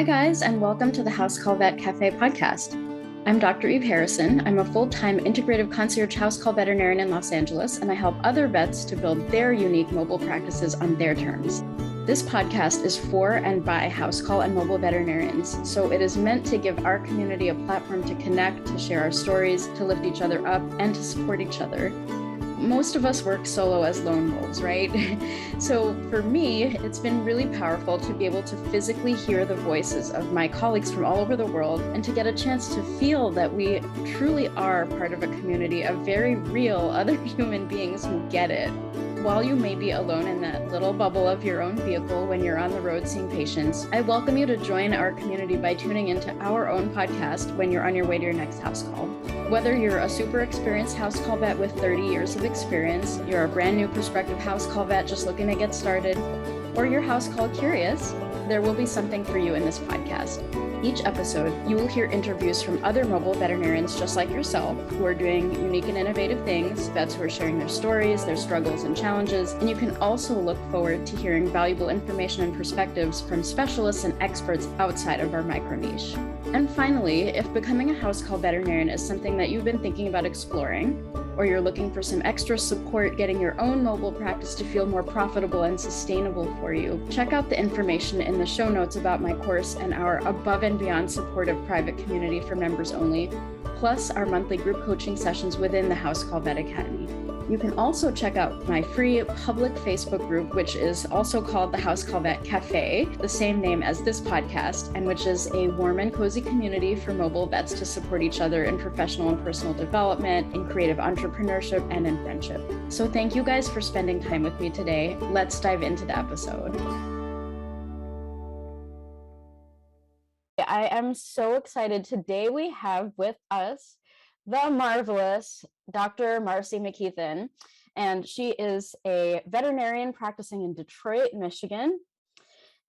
Hi, guys, and welcome to the Housecall Vet Cafe podcast. I'm Dr. Eve Harrison. I'm a full-time integrative concierge housecall veterinarian in Los Angeles, and I help other vets to build their unique mobile practices on their terms. This podcast is for and by housecall and mobile veterinarians, so it is meant to give our community a platform to connect, to share our stories, to lift each other up, and to support each other. Most of us work solo as lone wolves, right? So for me, it's been really powerful to be able to physically hear the voices of my colleagues from all over the world and to get a chance to feel that we truly are part of a community of very real other human beings who get it. While you may be alone in that little bubble of your own vehicle when you're on the road seeing patients, I welcome you to join our community by tuning into our own podcast when you're on your way to your next house call. Whether you're a super experienced house call vet with 30 years of experience, you're a brand new prospective house call vet just looking to get started, or you're house call curious, there will be something for you in this podcast. Each episode, you will hear interviews from other mobile veterinarians just like yourself who are doing unique and innovative things, vets who are sharing their stories, their struggles and challenges, and you can also look forward to hearing valuable information and perspectives from specialists and experts outside of our micro niche. And finally, if becoming a house call veterinarian is something that you've been thinking about exploring, or you're looking for some extra support getting your own mobile practice to feel more profitable and sustainable for you, check out the information in the show notes about my course and our above and beyond supportive private community for members only, plus our monthly group coaching sessions within the House Call Vet Academy. You can also check out my free public Facebook group, which is also called the House Call Vet Cafe, the same name as this podcast, and which is a warm and cozy community for mobile vets to support each other in professional and personal development, in creative entrepreneurship, and in friendship. So thank you guys for spending time with me today. Let's dive into the episode. I am so excited. Today we have with us the marvelous Dr. Marcy McKeithen, and she is a veterinarian practicing in Detroit, Michigan,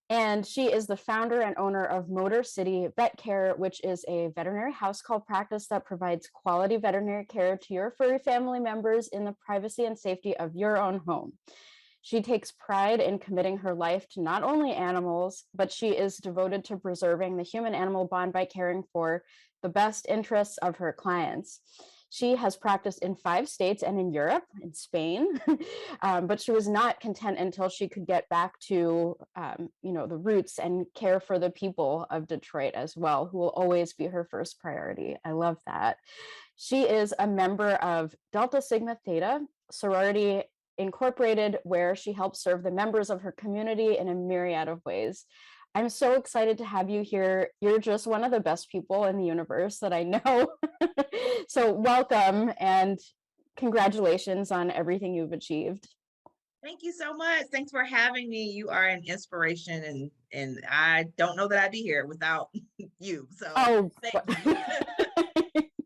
and she is the founder and owner of Motor City Vet Care, which is a veterinary house call practice that provides quality veterinary care to your furry family members in the privacy and safety of your own home. She takes pride in committing her life to not only animals, but she is devoted to preserving the human-animal bond by caring for the best interests of her clients. She has practiced in 5 states and in Europe, in Spain, but she was not content until she could get back to, the roots and care for the people of Detroit as well, who will always be her first priority. I love that. She is a member of Delta Sigma Theta, Sorority Incorporated, where she helps serve the members of her community in a myriad of ways. I'm so excited to have you here. You're just one of the best people in the universe that I know. So welcome and congratulations on everything you've achieved. Thank you so much. Thanks for having me. You are an inspiration, and I don't know that I'd be here without you. So thank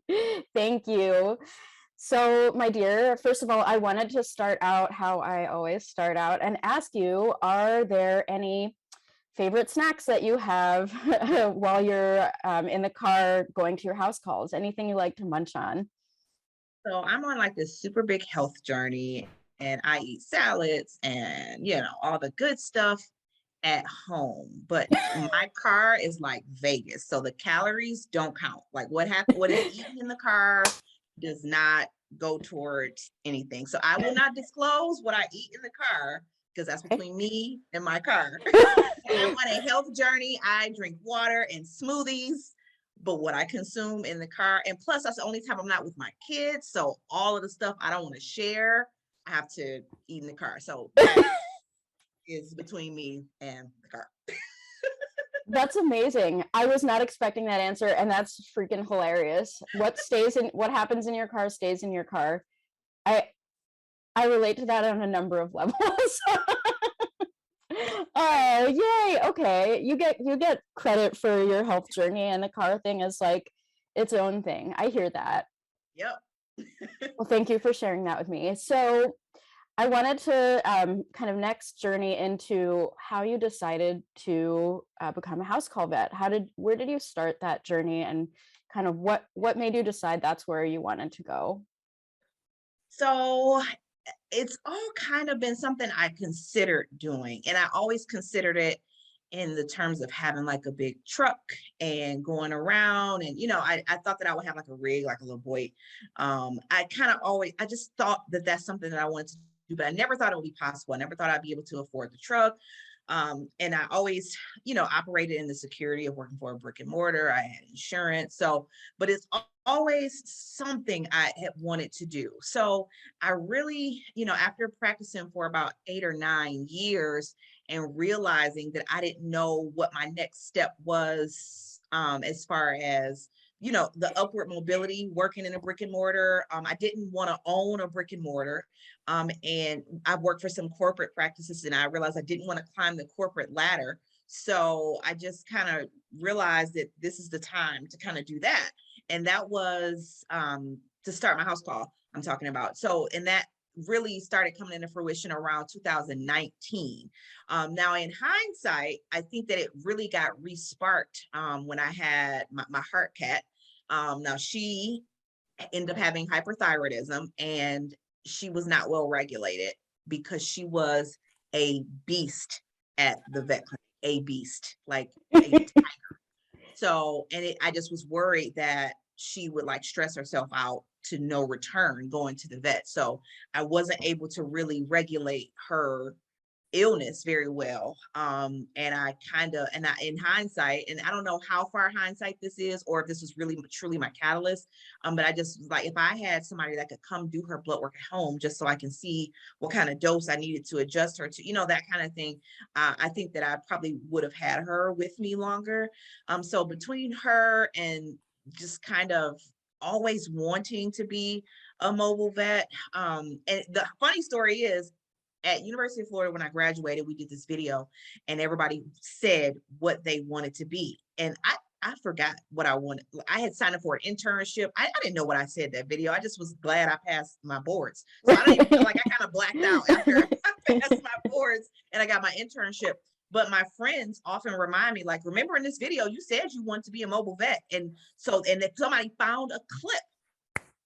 you. Thank you. So, my dear, first of all, I wanted to start out how I always start out and ask you, are there any favorite snacks that you have while you're in the car going to your house calls? Anything you like to munch on? So I'm on like this super big health journey, and I eat salads and all the good stuff at home. But my car is like Vegas, so the calories don't count. Like what is eaten in the car does not go towards anything. So I will not disclose what I eat in the car because that's between me and my car. I'm on a health journey. I drink water and smoothies, but what I consume in the car, and plus that's the only time I'm not with my kids. So all of the stuff I don't want to share, I have to eat in the car. So that is between me and the car. That's amazing. I was not expecting that answer, and that's freaking hilarious. What happens in your car stays in your car. I relate to that on a number of levels. Oh, yay. Okay. You get credit for your health journey, and the car thing is like its own thing. I hear that. Yep. Well, thank you for sharing that with me. So I wanted to kind of next journey into how you decided to become a house call vet. Where did you start that journey, and kind of what made you decide that's where you wanted to go? So it's all kind of been something I considered doing, and I always considered it in the terms of having like a big truck and going around. And, I thought that I would have like a rig, like a little boy. I just thought that that's something that I wanted to do, but I never thought it would be possible. I never thought I'd be able to afford the truck. And I always, operated in the security of working for a brick and mortar. I had insurance. So, but it's always something I had wanted to do. So I really, after practicing for about 8 or 9 years and realizing that I didn't know what my next step was, as far as, the upward mobility working in a brick and mortar. I didn't want to own a brick and mortar. And I worked for some corporate practices and I realized I didn't want to climb the corporate ladder. So I just kind of realized that this is the time to kind of do that. And that was to start my house call I'm talking about. So, and that really started coming into fruition around 2019. Now, in hindsight, I think that it really got re-sparked when I had my heart cat. Now, she ended up having hyperthyroidism and she was not well regulated because she was a beast at the vet clinic, a beast, like a so, and I just was worried that she would like stress herself out to no return going to the vet. So I wasn't able to really regulate her illness very well. And in hindsight, and I don't know how far hindsight this is, or if this was really truly my catalyst. But I just like, if I had somebody that could come do her blood work at home, just so I can see what kind of dose I needed to adjust her to, that kind of thing. I think that I probably would have had her with me longer. So between her and just kind of always wanting to be a mobile vet. And the funny story is, at University of Florida, when I graduated, we did this video and everybody said what they wanted to be. And I forgot what I wanted. I had signed up for an internship. I didn't know what I said that video. I just was glad I passed my boards. So I don't even feel like I kind of blacked out after I passed my boards and I got my internship. But my friends often remind me, like, remember in this video, you said you want to be a mobile vet. And if somebody found a clip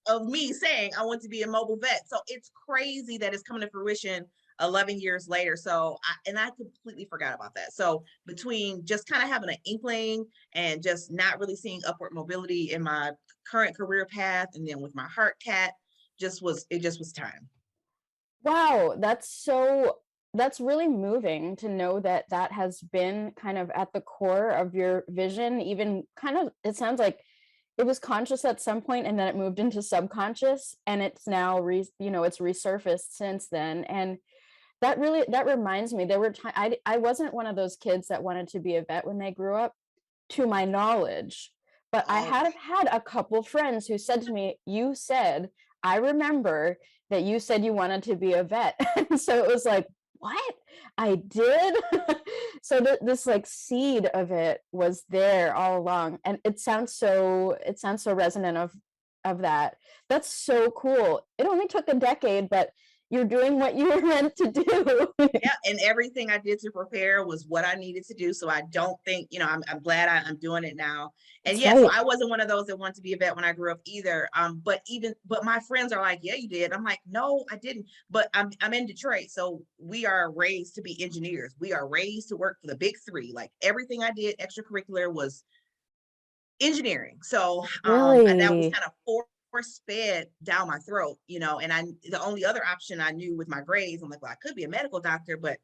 of me saying I want to be a mobile vet. So it's crazy that it's coming to fruition 11 years later. So I completely forgot about that. So between just kind of having an inkling and just not really seeing upward mobility in my current career path, and then with my heart cat, it just was time. Wow, that's really moving to know that that has been kind of at the core of your vision, even kind of, it sounds like it was conscious at some point and then it moved into subconscious and it's now it's resurfaced since then. And that reminds me, there were times I wasn't one of those kids that wanted to be a vet when they grew up, to my knowledge, but I Oh, have had a couple friends who said to me, you said, I remember that you said you wanted to be a vet. And so it was like, what? I did. So this like seed of it was there all along. And it sounds so resonant of that. That's so cool. It only took a decade, but you're doing what you were meant to do. yeah, and everything I did to prepare was what I needed to do. So I don't think, I'm glad I'm doing it now. And That's yeah, so right. I wasn't one of those that wanted to be a vet when I grew up either. But my friends are like, yeah, you did. I'm like, no, I didn't. But I'm in Detroit, so we are raised to be engineers. We are raised to work for the big three. Like everything I did extracurricular was engineering. So that was Really? kind of force fed down my throat, and the only other option I knew with my grades, I'm like, well, I could be a medical doctor, but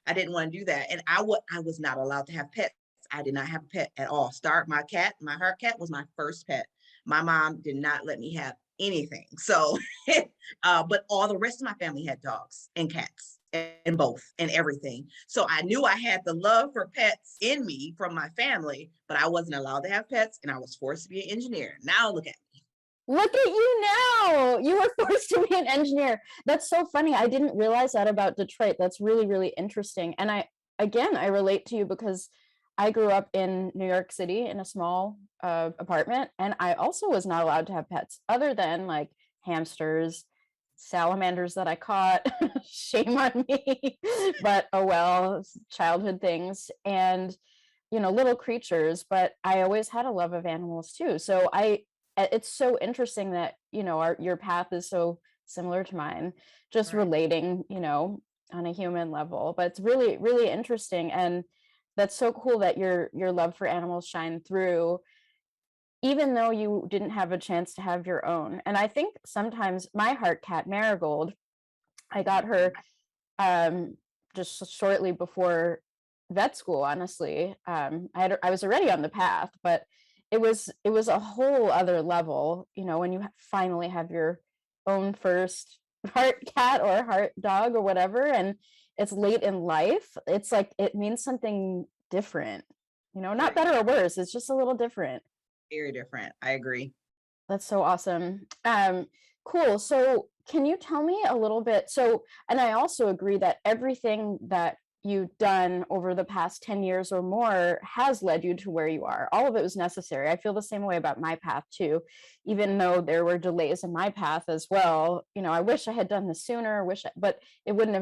I didn't want to do that. And I was not allowed to have pets. I did not have a pet at all. My heart cat was my first pet. My mom did not let me have anything. So, but all the rest of my family had dogs and cats and both and everything. So I knew I had the love for pets in me from my family, but I wasn't allowed to have pets and I was forced to be an engineer. Now look at me. Look at you now. You were forced to be an engineer. That's so funny. I didn't realize that about Detroit. That's really, really interesting. And I relate to you because I grew up in New York City in a small apartment, and I also was not allowed to have pets other than like hamsters, salamanders that I caught. Shame on me. But oh well, childhood things. And little creatures, but I always had a love of animals too. So it's so interesting that, your path is so similar to mine, just Right. relating, on a human level, but it's really, really interesting. And that's so cool that your love for animals shine through, even though you didn't have a chance to have your own. And I think sometimes my heart cat, Marigold, I got her just shortly before vet school, honestly. I was already on the path, but it was a whole other level, when you finally have your own first heart cat or heart dog or whatever, and it's late in life. It's like it means something different, not better or worse. It's just a little different. Very different. I agree. That's so awesome. Cool. So can you tell me a little bit? So, and I also agree that everything that you've done over the past 10 years or more has led you to where you are. All of it was necessary. I feel the same way about my path too, even though there were delays in my path as well. I wish I had done this sooner, but it wouldn't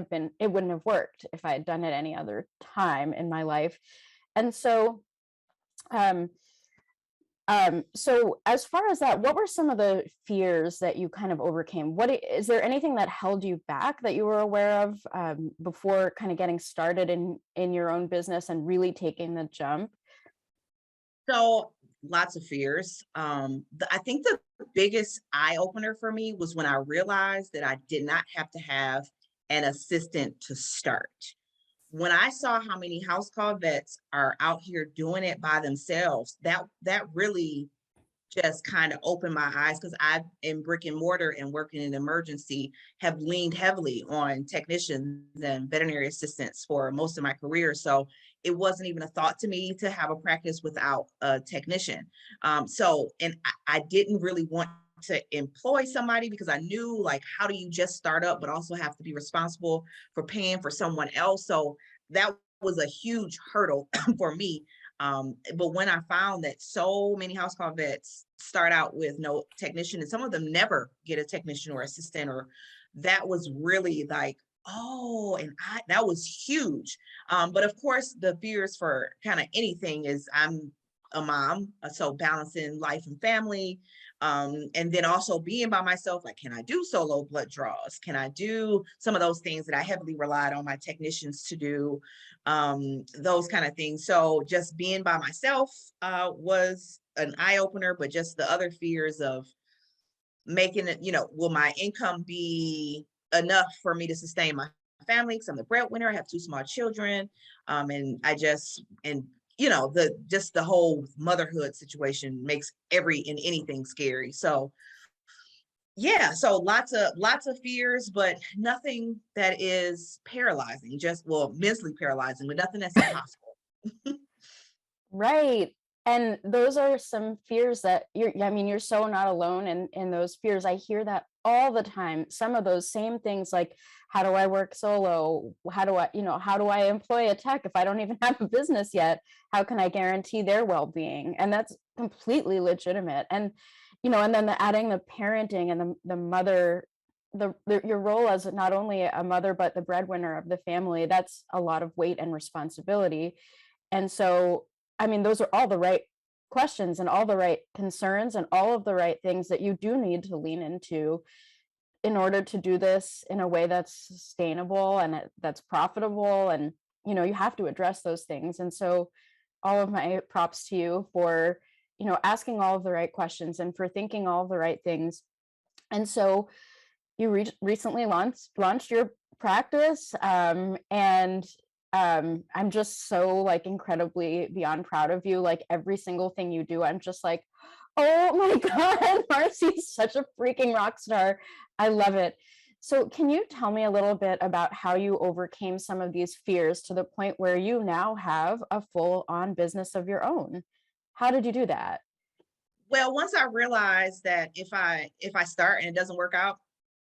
have worked if I had done it any other time in my life. And so, so as far as that, what were some of the fears that you kind of overcame? Is there anything that held you back that you were aware of before kind of getting started in your own business and really taking the jump? So lots of fears. I think the biggest eye opener for me was when I realized that I did not have to have an assistant to start. When I saw how many house call vets are out here doing it by themselves, that really just kind of opened my eyes, because I've in brick and mortar and working in emergency have leaned heavily on technicians and veterinary assistants for most of my career. So it wasn't even a thought to me to have a practice without a technician. And I didn't really want to employ somebody, because I knew, like, how do you just start up but also have to be responsible for paying for someone else? So that was a huge hurdle for me. But when I found that so many house call vets start out with no technician, and some of them never get a technician or assistant, or that was really like, oh, and that was huge. But of course, the fears for kind of anything is I'm a mom, so balancing life and family, and then also being by myself. Like, can I do solo blood draws? Can I do some of those things that I heavily relied on my technicians to do? Those kind of things. So just being by myself was an eye opener, but just the other fears of making it, will my income be enough for me to sustain my family? Because I'm the breadwinner. I have two small children. And I just, and the whole motherhood situation makes anything scary. So yeah, so lots of fears, but nothing that is paralyzing, mentally paralyzing, but nothing that's impossible. Right. And those are some fears that you're so not alone in those fears. I hear that all the time. Some of those same things, like, how do I work solo? How do I employ a tech if I don't even have a business yet? How can I guarantee their well-being? And that's completely legitimate. And, and then adding the parenting and the mother, your role as not only a mother, but the breadwinner of the family, that's a lot of weight and responsibility. And so, those are all the right questions and all the right concerns and all of the right things that you do need to lean into in order to do this in a way that's sustainable and that's profitable. And, you have to address those things. And so all of my props to you for, asking all of the right questions and for thinking all of the right things. And so you recently launched your practice, and I'm just so, like, incredibly beyond proud of you. Like, every single thing you do, I'm just like, oh my God, Marcy's such a freaking rock star. I love it. So can you tell me a little bit about how you overcame some of these fears to the point where you now have a full-on business of your own? How did you do that? Well, once I realized that if I start and it doesn't work out,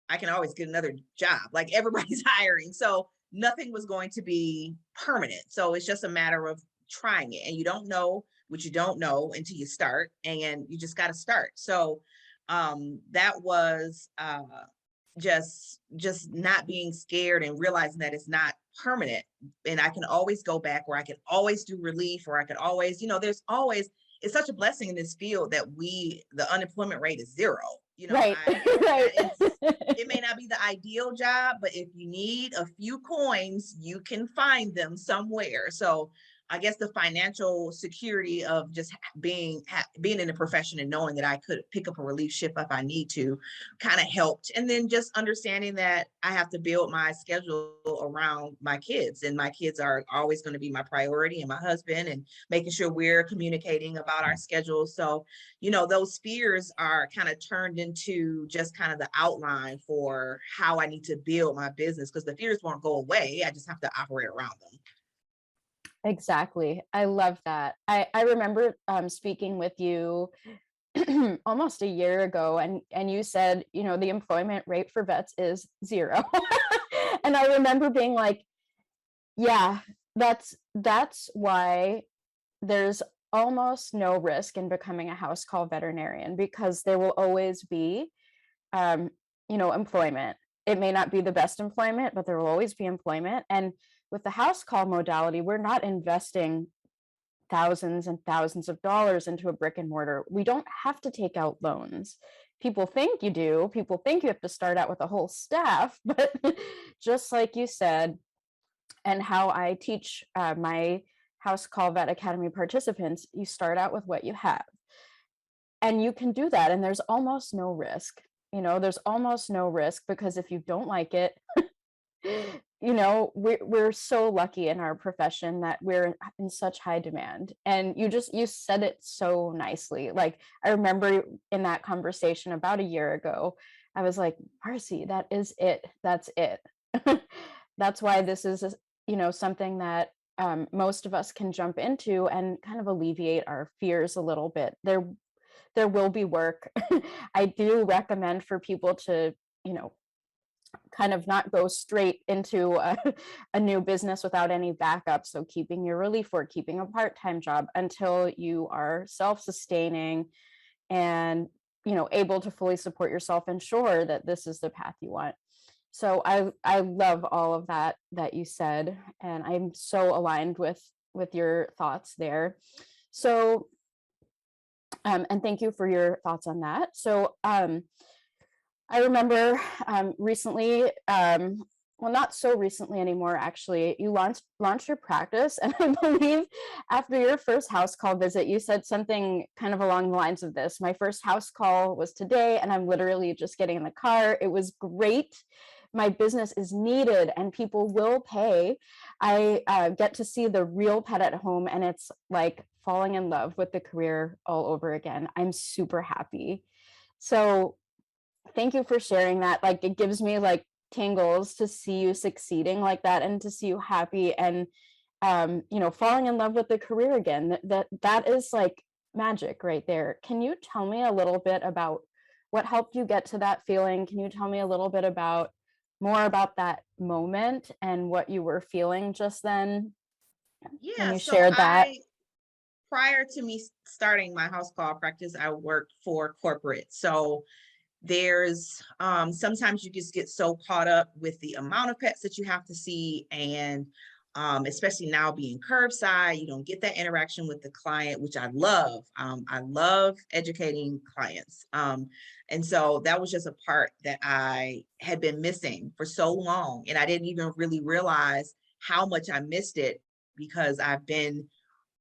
I can always get another job. Like, everybody's hiring. So nothing was going to be permanent. So it's just a matter of trying it. And you don't know what you don't know until you start, and you just got to start. So that was just not being scared and realizing that it's not permanent, and I can always go back, or I can always do relief, or I could always, there's always, it's such a blessing in this field that the unemployment rate is zero. Right. Right. It may not be the ideal job, but if you need a few coins, you can find them somewhere. So I guess the financial security of just being in a profession and knowing that I could pick up a relief shift if I need to kind of helped. And then just understanding that I have to build my schedule around my kids, and my kids are always going to be my priority, and my husband, and making sure we're communicating about our schedules. So, those fears are kind of turned into just kind of the outline for how I need to build my business, because the fears won't go away. I just have to operate around them. Exactly. I love that. I remember speaking with you almost a year ago, and you said, the employment rate for vets is 0. And I remember being like, yeah, that's why there's almost no risk in becoming a house call veterinarian, because there will always be employment. It may not be the best employment, but there will always be employment. And with the house call modality, we're not investing thousands and thousands of dollars into a brick and mortar. We don't have to take out loans. People think you do. People think you have to start out with a whole staff, but just like you said, and how I teach my House Call Vet Academy participants, you start out with what you have. And you can do that. And there's almost no risk. There's almost no risk, because if you don't like it, we're so lucky in our profession that we're in such high demand. And you said it so nicely. Like, I remember in that conversation about a year ago, I was like, Marcy, that is it. That's it. That's why this is, something that most of us can jump into and kind of alleviate our fears a little bit. There will be work. I do recommend for people to, kind of not go straight into a new business without any backup. So keeping your relief work, keeping a part-time job until you are self-sustaining and, able to fully support yourself and sure that this is the path you want. So I love all of that you said, and I'm so aligned with your thoughts there. So, and thank you for your thoughts on that. So, I remember recently, well, not so recently anymore, actually, you launched your practice. And I believe after your first house call visit, you said something kind of along the lines of this: my first house call was today, and I'm literally just getting in the car. It was great. My business is needed and people will pay. I get to see the real pet at home, and it's like falling in love with the career all over again. I'm super happy. So thank you for sharing that. Like, it gives me like tingles to see you succeeding like that, and to see you happy and falling in love with the career again. That is like magic right there. Can you tell me a little bit about what helped you get to that feeling? Can you tell me a little bit more about that moment and what you were feeling just then when Yeah, you so shared that? prior to me starting my house call practice, I worked for corporate. So there's sometimes you just get so caught up with the amount of pets that you have to see, and especially now being curbside, you don't get that interaction with the client, which I love. I love educating clients, and so that was just a part that I had been missing for so long, and I didn't even really realize how much I missed it, because I've been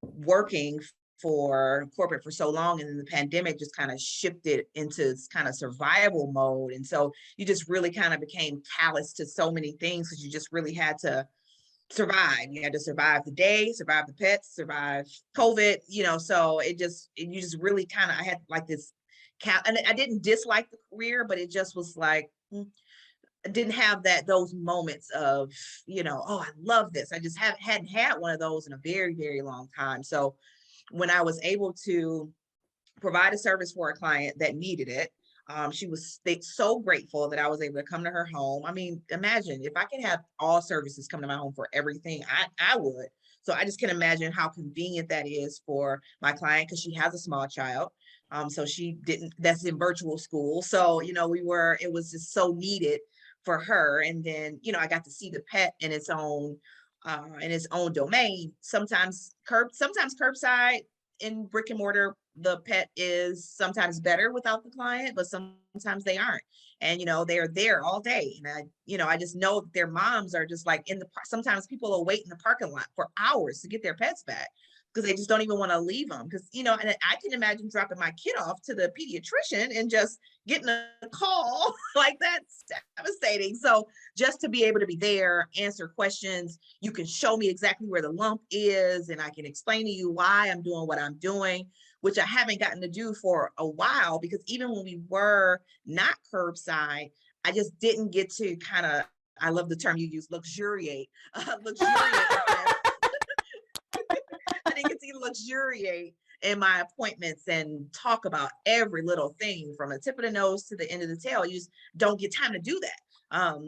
working for corporate for so long, and then the pandemic just kind of shifted into kind of survival mode, and so you just really kind of became callous to so many things, because you just really had to survive. You had to survive the day, survive the pets, survive COVID, so you just really kind of, I had like this and I didn't dislike the career, but it just was like, I didn't have those moments of, oh, I love this. I just hadn't had one of those in a very, very long time. So when I was able to provide a service for a client that needed it, she was so grateful that I was able to come to her home. I mean, imagine if I could have all services come to my home for everything, I would. So I just can imagine how convenient that is for my client, because she has a small child. So that's in virtual school. So, it was just so needed for her. And then, I got to see the pet in its own domain. Sometimes curbside in brick and mortar the pet is sometimes better without the client, but sometimes they aren't. And, they're there all day. And I just know that their moms are just like in the park. Sometimes people will wait in the parking lot for hours to get their pets back because they just don't even want to leave them. Because, and I can imagine dropping my kid off to the pediatrician and just getting a call like that's devastating. So just to be able to be there, answer questions, you can show me exactly where the lump is, and I can explain to you why I'm doing what I'm doing, which I haven't gotten to do for a while, because even when we were not curbside, I just didn't get to kind of, I love the term you use, luxuriate with this. I didn't get to luxuriate in my appointments and talk about every little thing from the tip of the nose to the end of the tail. You just don't get time to do that.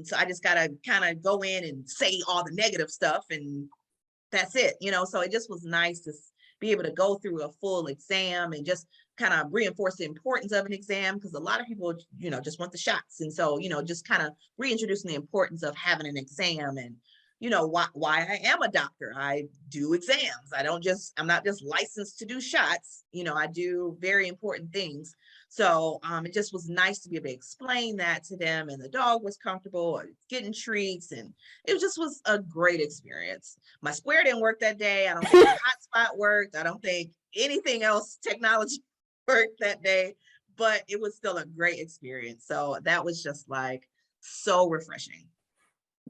So I just gotta kind of go in and say all the negative stuff, and that's it. So it just was nice to be able to go through a full exam and just kind of reinforce the importance of an exam, because a lot of people, just want the shots. And so, just kind of reintroducing the importance of having an exam, and why I am a doctor. I do exams. I'm not just licensed to do shots. I do very important things. So it just was nice to be able to explain that to them, and the dog was comfortable getting treats, and it just was a great experience. My square didn't work that day. I don't think my hotspot worked. I don't think anything else technology worked that day, but it was still a great experience. So that was just like so refreshing.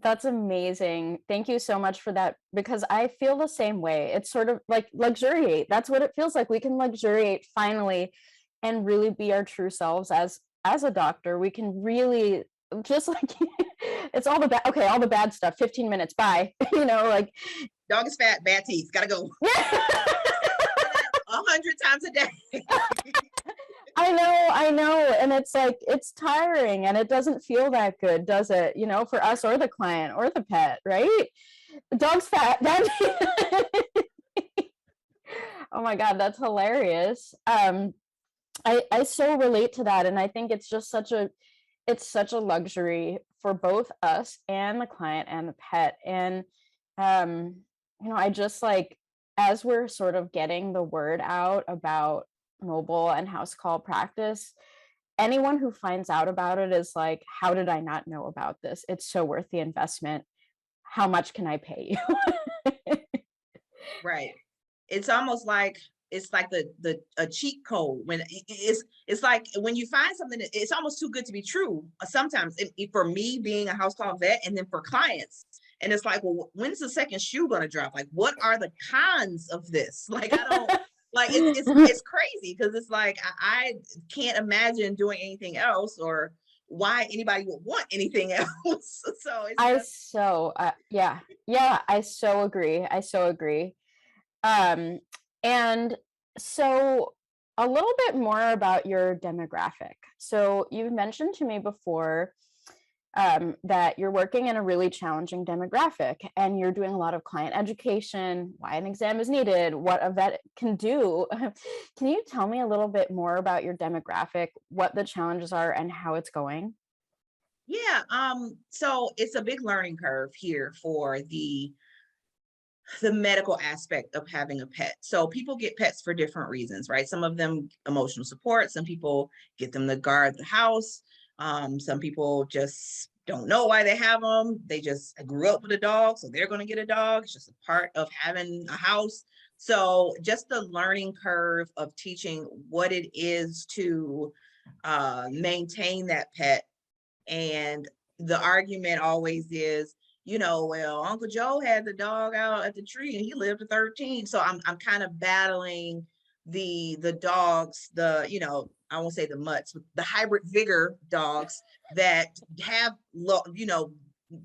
That's amazing. Thank you so much for that, because I feel the same way. It's sort of like luxuriate. That's what it feels like. We can luxuriate finally and really be our true selves as a doctor. We can really just like it's all the bad, okay, all the bad stuff, 15 minutes, bye. Like dog is fat, bad teeth, gotta go. 100 times a day. I know. And it's like, it's tiring, and it doesn't feel that good, does it? For us or the client or the pet, right? The dog's fat. Oh my God, that's hilarious. I so relate to that. And I think it's just it's such a luxury for both us and the client and the pet. And, I just like, as we're sort of getting the word out about mobile and house call practice, anyone who finds out about it is like, how did I not know about this? It's so worth the investment. How much can I pay you? Right. It's almost like the a cheat code when it's like when you find something that it's almost too good to be true. Sometimes for me being a house call vet, and then for clients, and it's like, well, when's the second shoe going to drop? Like, what are the cons of this? Like, I don't like it's crazy, because it's like I can't imagine doing anything else, or why anybody would want anything else. So it's just yeah, I so agree. Um, and so a little bit more about your demographic. So you've mentioned to me before that you're working in a really challenging demographic, and you're doing a lot of client education, why an exam is needed, what a vet can do. Can you tell me a little bit more about your demographic, what the challenges are, and how it's going? yeah. So it's a big learning curve here for the medical aspect of having a pet. So people get pets for different reasons, right? Some of them emotional support, some people get them to guard the house. Some people just don't know why they have them. They just grew up with a dog, so they're going to get a dog. It's just a part of having a house. So just the learning curve of teaching what it is to maintain that pet. And the argument always is, well, Uncle Joe had the dog out at the tree and he lived to 13. So I'm kind of battling the dogs, I won't say the mutts, but the hybrid vigor dogs that have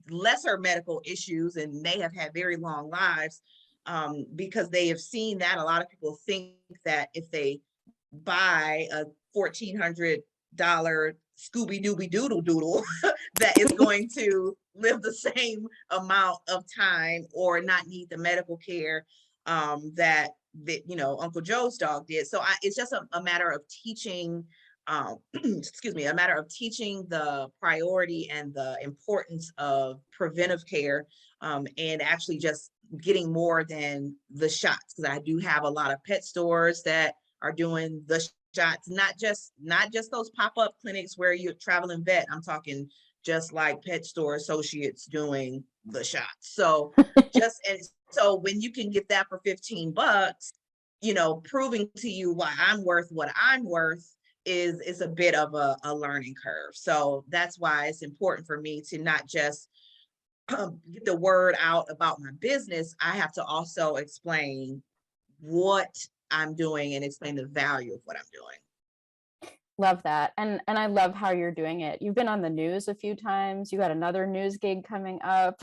lesser medical issues, and they have had very long lives, because they have seen that. A lot of people think that if they buy a $1,400 Scooby Dooby Doodle Doodle that is going to live the same amount of time or not need the medical care that Uncle Joe's dog did. So it's just a matter of teaching, excuse me, a matter of teaching the priority and the importance of preventive care, and actually just getting more than the shots, because I do have a lot of pet stores that are doing the shots, not just those pop-up clinics where you're traveling vet. I'm talking just like pet store associates doing the shots. So and so when you can get that for $15, proving to you why I'm worth what I'm worth is a bit of a learning curve. So that's why it's important for me to not just get the word out about my business. I have to also explain what I'm doing and explain the value of what I'm doing. Love that. And I love how you're doing it. You've been on the news a few times. You got another news gig coming up.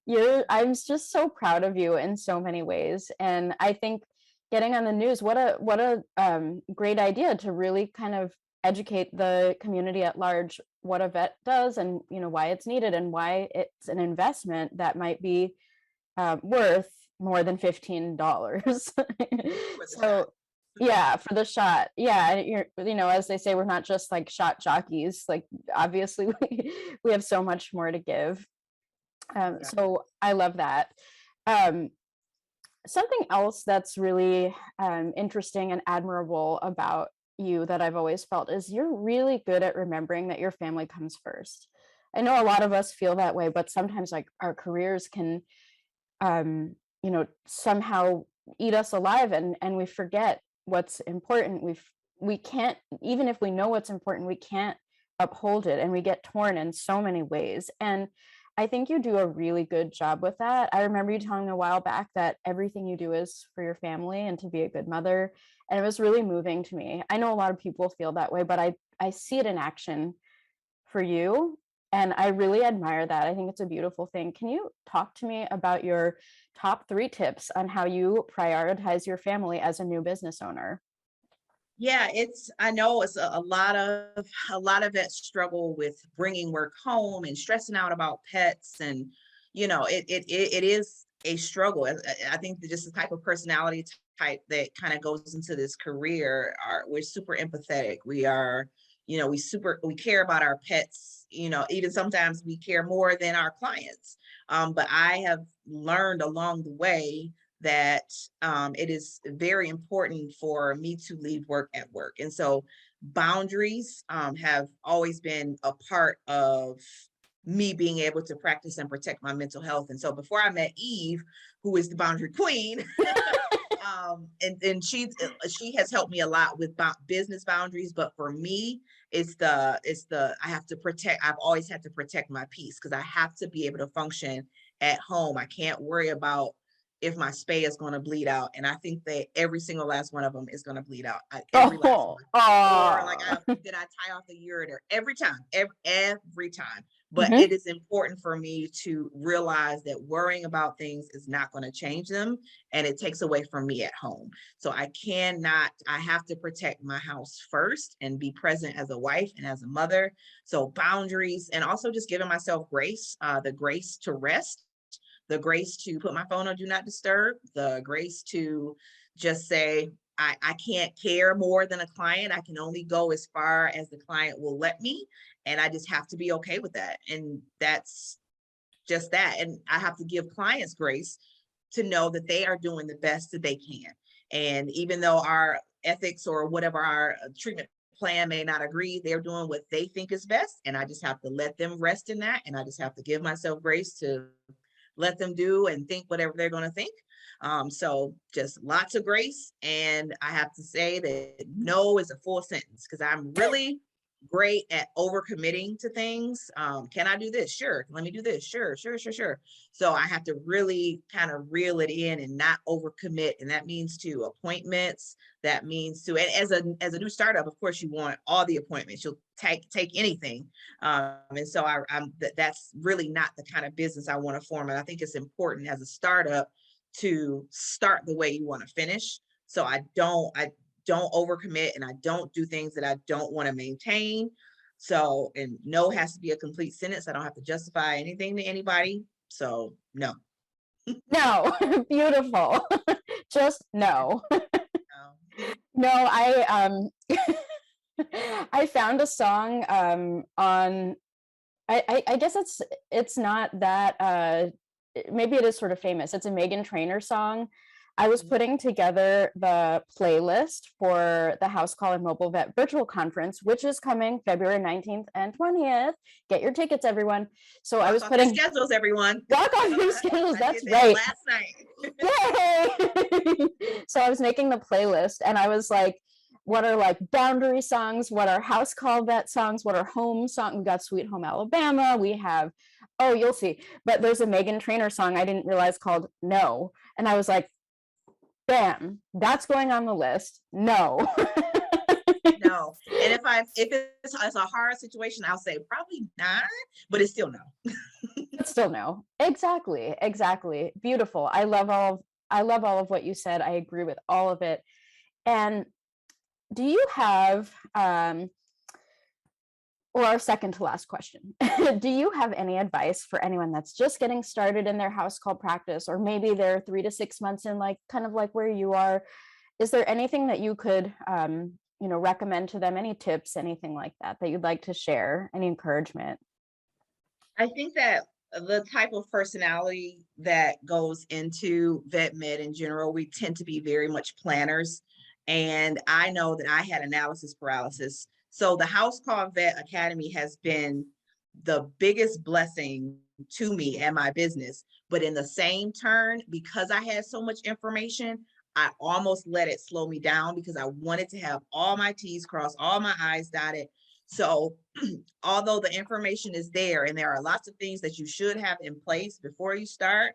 I'm just so proud of you in so many ways. And I think getting on the news, what a great idea to really kind of educate the community at large what a vet does, and why it's needed, and why it's an investment that might be worth more than $15. So yeah, for the shot. Yeah, as they say, we're not just like shot jockeys. Like, obviously we have so much more to give. So I love that. Something else that's really interesting and admirable about you that I've always felt is you're really good at remembering that your family comes first. I know a lot of us feel that way, but sometimes like our careers can somehow eat us alive, and we forget what's important. We can't, even if we know what's important, we can't uphold it, and we get torn in so many ways. And I think you do a really good job with that. I remember you telling me a while back that everything you do is for your family and to be a good mother. And it was really moving to me. I know a lot of people feel that way, but I see it in action for you. And I really admire that. I think it's a beautiful thing. Can you talk to me about your top 3 tips on how you prioritize your family as a new business owner? Yeah, I know it's a lot of vets struggle with bringing work home and stressing out about pets, and it is a struggle. I think that just the type of personality type that kind of goes into this career we're super empathetic. We are, we care about our pets, even sometimes we care more than our clients. But I have learned along the way that it is very important for me to leave work at work. And so boundaries have always been a part of me being able to practice and protect my mental health. And so before I met Eve, who is the boundary queen, and she has helped me a lot with business boundaries. But for me, it's the I have to protect. I've always had to protect my peace, because I have to be able to function at home. I can't worry about if my spay is going to bleed out. And I think that every single last one of them is going to bleed out. Every last one. Or like, did I tie off the ureter? Every time, every time. But it is important for me to realize that worrying about things is not going to change them, and it takes away from me at home. So I have to protect my house first and be present as a wife and as a mother. So boundaries, and also just giving myself grace, the grace to rest, the grace to put my phone on do not disturb, the grace to just say, I can't care more than a client. I can only go as far as the client will let me. And I just have to be okay with that. And that's just that. And I have to give clients grace to know that they are doing the best that they can. And even though our ethics or whatever our treatment plan may not agree, they're doing what they think is best. And I just have to let them rest in that. And I just have to give myself grace to let them do and think whatever they're going to think. So just lots of grace. And I have to say that no is a full sentence, because I'm really great at overcommitting to things. Can I do this? Sure. Let me do this. Sure. So I have to really kind of reel it in and not overcommit. And that means to appointments. That means to, and as a new startup, of course, you want all the appointments. You'll take anything. And so that's really not the kind of business I want to form. And I think it's important as a startup to start the way you want to finish. So I don't overcommit, and I don't do things that I don't want to maintain. So, and no has to be a complete sentence. I don't have to justify anything to anybody. So no. No. Beautiful. Just no. No, I found a song on I guess it's not that maybe it is sort of famous. It's a Meghan Trainor song. I was Mhm. putting together the playlist for the House Call and Mobile Vet virtual conference, which is coming February 19th and 20th. Get your tickets, everyone. So I Block was off your putting schedules, everyone. block off your schedules. I did That's that right. last night. Yay! So I was making the playlist and I was like, what are like boundary songs? What are house call vet songs? What are home songs? We got Sweet Home Alabama. We have, oh, you'll see. But there's a Meghan Trainor song I didn't realize called No. And I was like, bam, that's going on the list. No. No. And if it's a hard situation, I'll say probably not, but it's still no. But still no. Exactly. Exactly. Beautiful. I love all of what you said. I agree with all of it. And do you have or our second to last question, do you have any advice for anyone that's just getting started in their house call practice, or maybe they're 3 to 6 months in, like kind of like where you are? Is there anything that you could recommend to them? Any tips, anything like that you'd like to share? Any encouragement? I think that the type of personality that goes into vet med in general, we tend to be very much planners. And I know that I had analysis paralysis. So the House Call Vet Academy has been the biggest blessing to me and my business. But in the same turn, because I had so much information, I almost let it slow me down because I wanted to have all my T's crossed, all my I's dotted. So although the information is there and there are lots of things that you should have in place before you start,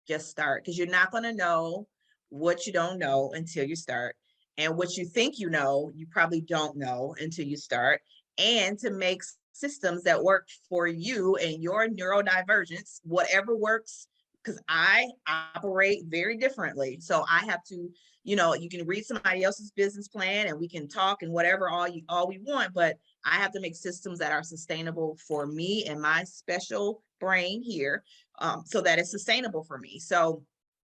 just start, because you're not going to know what you don't know until you start. And what you think you know, you probably don't know until you start. And to make systems that work for you and your neurodivergence, whatever works, because I operate very differently. So I have to, you can read somebody else's business plan and we can talk and whatever all we want, but I have to make systems that are sustainable for me and my special brain here, so that it's sustainable for me. So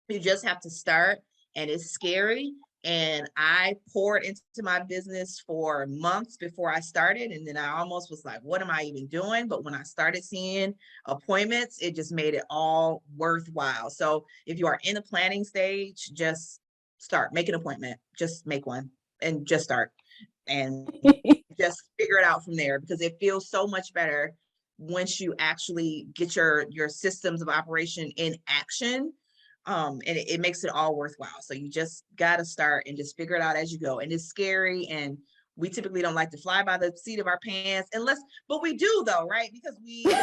you just have to start, and it's scary. And I poured into my business for months before I started. And then I almost was like, what am I even doing? But when I started seeing appointments, it just made it all worthwhile. So if you are in the planning stage, just start, make an appointment, just make one and just start and just figure it out from there, because it feels so much better once you actually get your systems of operation in action. And it makes it all worthwhile. So you just got to start and just figure it out as you go. And it's scary, and we typically don't like to fly by the seat of our pants but we do though, right? Because we by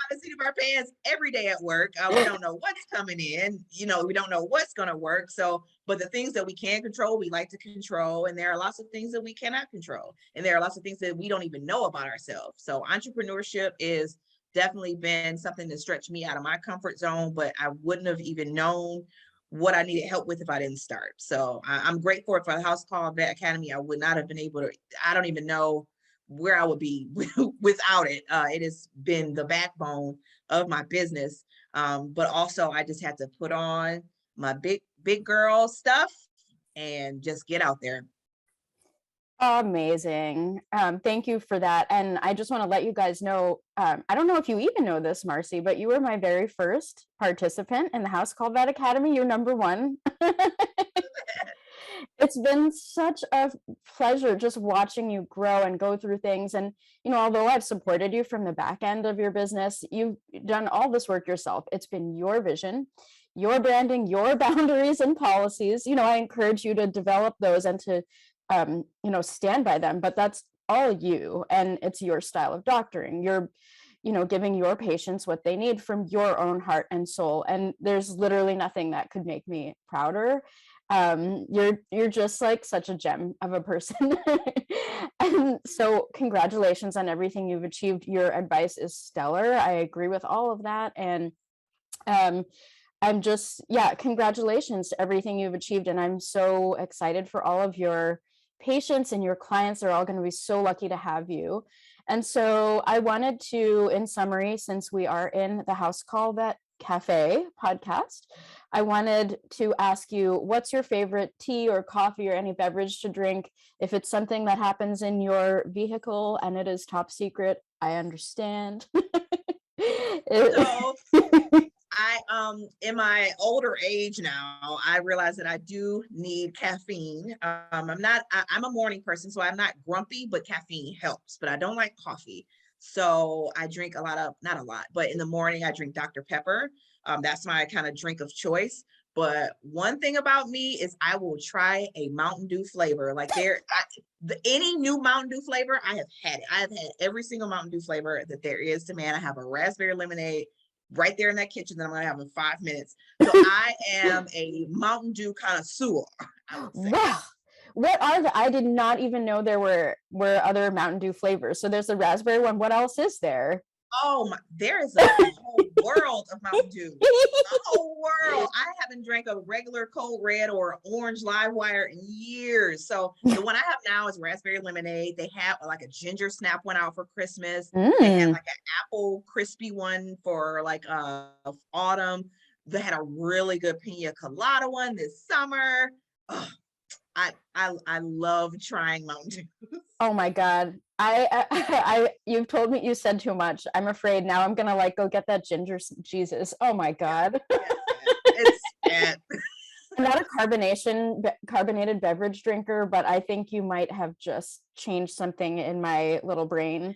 the seat of our pants every day at work. We don't know what's coming in, we don't know what's going to work. So, but the things that we can control, we like to control. And there are lots of things that we cannot control. And there are lots of things that we don't even know about ourselves. So entrepreneurship is definitely been something that stretched me out of my comfort zone, but I wouldn't have even known what I needed help with if I didn't start. So I'm grateful for the House Call Vet Academy. I would not have been able to, I don't even know where I would be without it. It has been the backbone of my business. But also I just had to put on my big girl stuff and just get out there. Amazing. Thank you for that. And I just want to let you guys know, I don't know if you even know this, Marcy, but you were my very first participant in the House Call Vet Academy. You're number one. It's been such a pleasure just watching you grow and go through things. And, although I've supported you from the back end of your business, you've done all this work yourself. It's been your vision, your branding, your boundaries and policies. I encourage you to develop those and to, stand by them, but that's all you, and it's your style of doctoring. You're, giving your patients what they need from your own heart and soul. And there's literally nothing that could make me prouder. You're just like such a gem of a person. And so congratulations on everything you've achieved. Your advice is stellar. I agree with all of that. And I'm just, congratulations to everything you've achieved. And I'm so excited for all of your patients and your clients. Are all going to be so lucky to have you. And so I wanted to, in summary, since we are in the House Call Vet Cafe podcast, I wanted to ask you, what's your favorite tea or coffee or any beverage to drink? If it's something that happens in your vehicle and it is top secret, I understand. So In my older age now, I realize that I do need caffeine. I'm a morning person, so I'm not grumpy, but caffeine helps. But I don't like coffee. So I drink not a lot, but in the morning I drink Dr. Pepper. That's my kind of drink of choice. But one thing about me is I will try a Mountain Dew flavor. Like any new Mountain Dew flavor, I have had it. I have had every single Mountain Dew flavor that there is to man. I have a raspberry lemonade right there in that kitchen that I'm gonna have in 5 minutes. So I am a Mountain Dew connoisseur, I would say. Wow. What are I did not even know there were other Mountain Dew flavors. So there's the raspberry one. What else is there? Oh my, there is a whole world of Mountain Dew. A whole world. I haven't drank a regular Cold Red or orange live wire in years. So the one I have now is raspberry lemonade. They have like a ginger snap one out for Christmas. They have like an apple crispy one for like autumn. They had a really good pina colada one this summer. Oh, I love trying Mountain Dew. Oh my God. I you've told me you said too much. I'm afraid now I'm gonna like go get that ginger Jesus. Oh my God. It's bad. I'm not a carbonated beverage drinker, but I think you might have just changed something in my little brain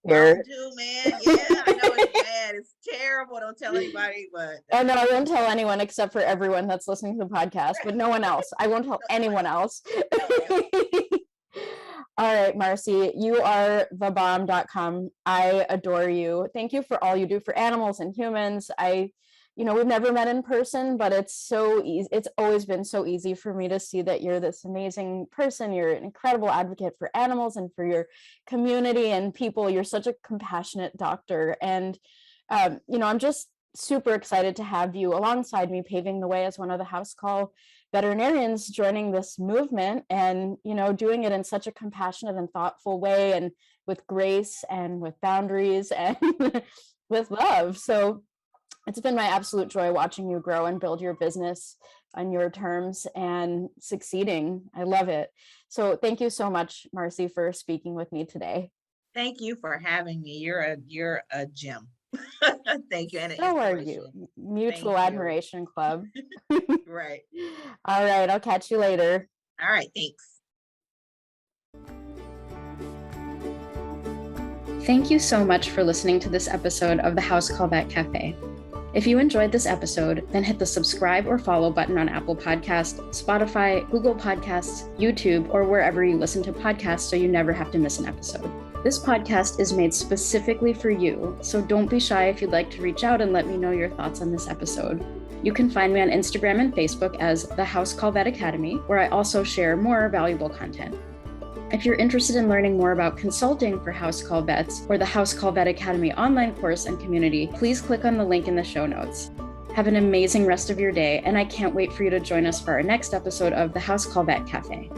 here. Mountain Dew, man. Yeah, I know it's bad. It's terrible. Don't tell anybody, but and then I won't tell anyone except for everyone that's listening to the podcast, but no one else. I won't tell anyone else. All right, Marcy, you are thebomb.com. I adore you. Thank you for all you do for animals and humans. We've never met in person, but it's so easy. It's always been so easy for me to see that you're this amazing person. You're an incredible advocate for animals and for your community and people. You're such a compassionate doctor. And, I'm just super excited to have you alongside me, paving the way as one of the house call veterinarians joining this movement and, doing it in such a compassionate and thoughtful way and with grace and with boundaries and with love. So it's been my absolute joy watching you grow and build your business on your terms and succeeding. I love it. So thank you so much, Marcy, for speaking with me today. Thank you for having me. You're a gem. Thank you. And so are you. Mutual admiration club. Right. All right. I'll catch you later. All right. Thanks. Thank you so much for listening to this episode of the House Call Vet Cafe. If you enjoyed this episode, then hit the subscribe or follow button on Apple Podcasts, Spotify, Google Podcasts, YouTube, or wherever you listen to podcasts so you never have to miss an episode. This podcast is made specifically for you, so don't be shy if you'd like to reach out and let me know your thoughts on this episode. You can find me on Instagram and Facebook as the House Call Vet Academy, where I also share more valuable content. If you're interested in learning more about consulting for house call vets or the House Call Vet Academy online course and community, please click on the link in the show notes. Have an amazing rest of your day, and I can't wait for you to join us for our next episode of the House Call Vet Cafe.